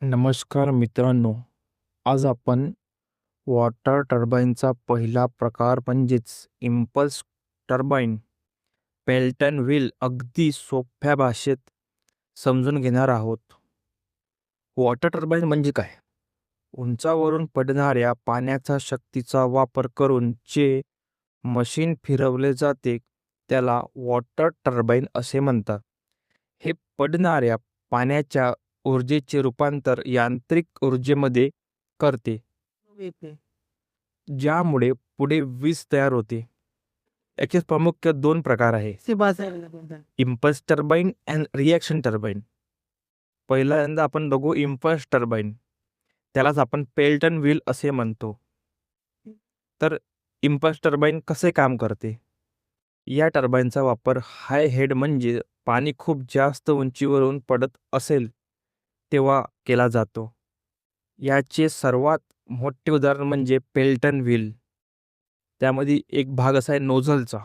नमस्कार मित्रांनो, आज आपण वॉटर टर्बाइनचा पहिला प्रकार म्हणजेच इम्पल्स टर्बाइन पेल्टन व्हील अगदी सोप्या भाषेत समजून घेणार आहोत. वॉटर टर्बाइन म्हणजे काय? उंचावरून पडणाऱ्या पाण्याचा शक्तीचा वापर करून जे मशीन फिरवले जाते त्याला वॉटर टर्बाइन असे म्हणतात. हे पडणाऱ्या पाण्याच्या ऊर्जेचे रूपांतर यांत्रिक ऊर्जेमध्ये करते, ज्यामुळे पुढे वीज तयार होते. याचे प्रमुख दोन प्रकार आहेत: impulse turbine and reaction turbine. पहिल्यांदा आपण बघू इम्पल्स टर्बाइन, त्यालाच आपण पेल्टन व्हील असे म्हणतो. तर इम्पल्स टर्बाइन कसे काम करते? या टर्बाइनचा वापर हाय हेड म्हणजे पाणी खूप जास्त उंचीवरून पडत असेल तेव्हा केला जातो. याचे सर्वात मोठे उदाहरण म्हणजे पेल्टन व्हील. त्यामध्ये एक भाग असा आहे नोझलचा.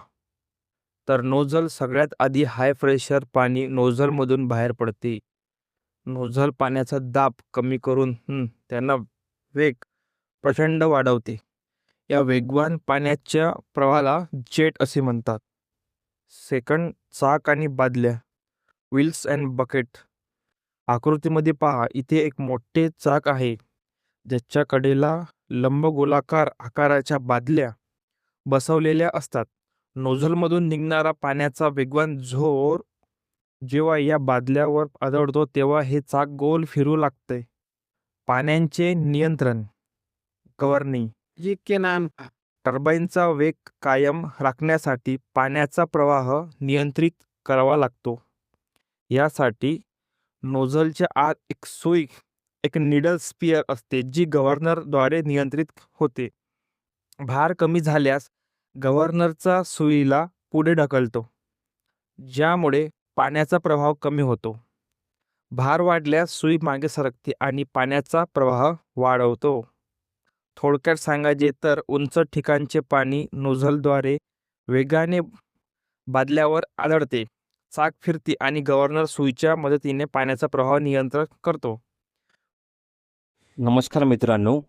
तर नोझल सगळ्यात आधी हाय प्रेशर पाणी नोझलमधून बाहेर पडते. नोझल पाण्याचा दाब कमी करून त्यांना वेग प्रचंड वाढवते. या वेगवान पाण्याच्या प्रवाहाला जेट असे म्हणतात. सेकंड, चाक आणि बादल्या, व्हील्स अँड बकेट. आकृतीमध्ये पहा, इथे एक मोठे चाक आहे ज्याच्या कडेला लंबगोलाकार आकाराच्या बादल्या बसवलेल्या असतात. नोझलमधून निघणारा पाण्याचा वेगवान झोर जेव्हा या बादल्यावर आदळतो तेव्हा हे चाक गोल फिरू लागते. पाण्याचे नियंत्रण, गव्हर्निंग. टर्बाइनचा वेग कायम राखण्यासाठी पाण्याचा प्रवाह नियंत्रित करावा लागतो. यासाठी नोझलच्या आत एक सुई, एक निडल स्पियर असते जी गव्हर्नरद्वारे नियंत्रित होते. भार कमी झाल्यास गव्हर्नरचा सुईला पुढे ढकलतो, ज्यामुळे पाण्याचा प्रवाह कमी होतो. भार वाढल्यास सुई मागे सरकते आणि पाण्याचा प्रवाह वाढवतो. थोडक्यात सांगायचे तर उंच ठिकाणचे पाणी नोझलद्वारे वेगाने बादल्यावर आदळते, चाक फिरते आणि गव्हर्नर सुईच्या मदतीने पाण्याचा प्रवाह नियंत्रित करतो. नमस्कार मित्रांनो,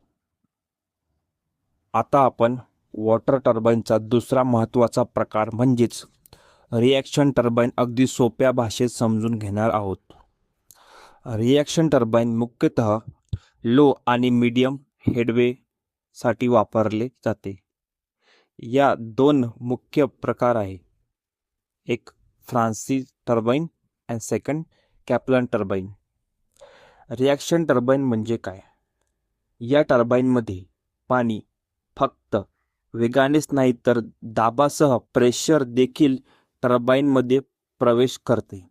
आता आपण वॉटर टर्बाइनचा दुसरा महत्त्वाचा प्रकार म्हणजेच रिॲक्शन टर्बाइन अगदी सोप्या भाषेत समजून घेणार आहोत. रिॲक्शन टर्बाइन मुख्यतः लो आणि मीडियम हेडवे साठी वापरले जाते. या दोन मुख्य प्रकार आहे, एक Francis turbine and second Kaplan turbine. Reaction turbine म्हणजे काय? या टर्बाइनमध्ये पाणी फक्त वेगानेच नाही तर दाबासह प्रेशर देखील टर्बाइनमध्ये प्रवेश करते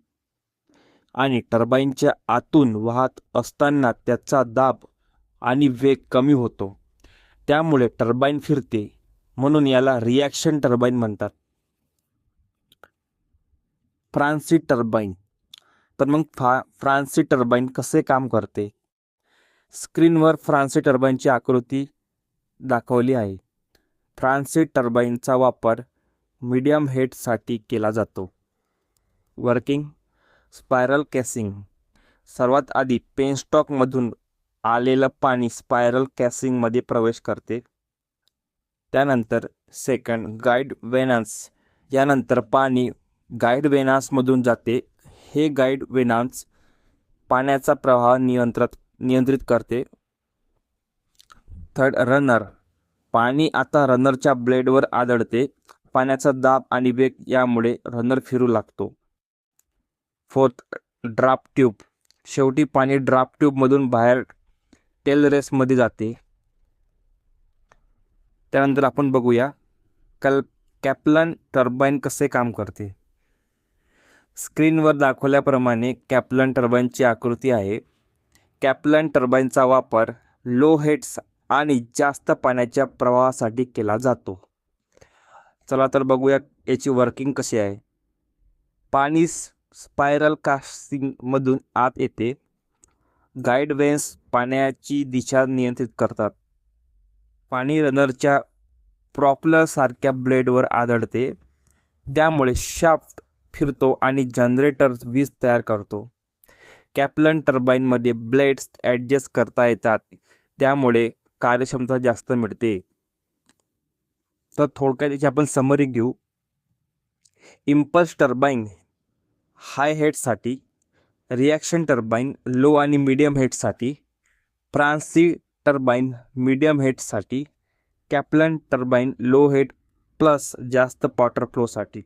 आणि टर्बाइनच्या आतून वाहत असताना त्याचा दाब आणि वेग कमी होतो. त्यामुळे टर्बाइन फिरते, म्हणून याला रिॲक्शन टर्बाइन म्हणतात. Francis turbine. तर मग फ्रान्सिस टर्बाइन कसे काम करते? स्क्रीनवर फ्रान्सिस टर्बाइनची आकृती दाखवली आहे. फ्रान्सिस टर्बाइनचा वापर मीडियम हेडसाठी केला जातो. Working, spiral casing. सर्वात आधी पेनस्टॉकमधून आलेलं पाणी स्पायरल कॅसिंगमध्ये प्रवेश करते. त्यानंतर सेकंड, गाईड वेनान्स. यानंतर पाणी गाईड वेनान्समधून जाते. हे गाईड वेनान्स पाण्याचा प्रवाह नियंत्रित करते. Third, runner. पाणी आता रनरच्या ब्लेडवर आदळते. पाण्याचा दाब आणि वेग यामुळे रनर फिरू लागतो. Fourth, draft tube. शेवटी पाणी ड्राफ्ट ट्यूबमधून बाहेर टेल रेसमध्ये जाते. त्यानंतर आपण बघूया कॅप्लन टर्बाइन कसे काम करते. स्क्रीनवर दाखवल्याप्रमाणे कॅप्लन टर्बाइनची आकृती आहे. कॅप्लन टर्बाइनचा वापर लो हेड्स आणि जास्त पाण्याच्या प्रवाहासाठी केला जातो. चला तर बघूया याची वर्किंग कशी आहे. पाणी स्पायरल कास्टिंगमधून आत येते. गाईड वेन्स पाण्याची दिशा नियंत्रित करतात. पाणी रनरच्या प्रॉपलरसारख्या ब्लेडवर आदळते. त्यामुळे शाफ्ट फिरतो आणि जनरेटर वीज तयार करतो. कॅप्लन टर्बाईनमध्ये ब्लेड्स ॲडजस्ट करता येतात, त्यामुळे कार्यक्षमता जास्त मिळते. तर थोडक्यात याची आपण समरी घेऊ. इम्पल्स टर्बाईन हाय हेडसाठी, रिॲक्शन टर्बाईन लो आणि मीडियम हेडसाठी, फ्रान्सी टर्बाईन मीडियम हेडसाठी, Kaplan turbine low head plus जास्त वॉटर फ्लोसाठी.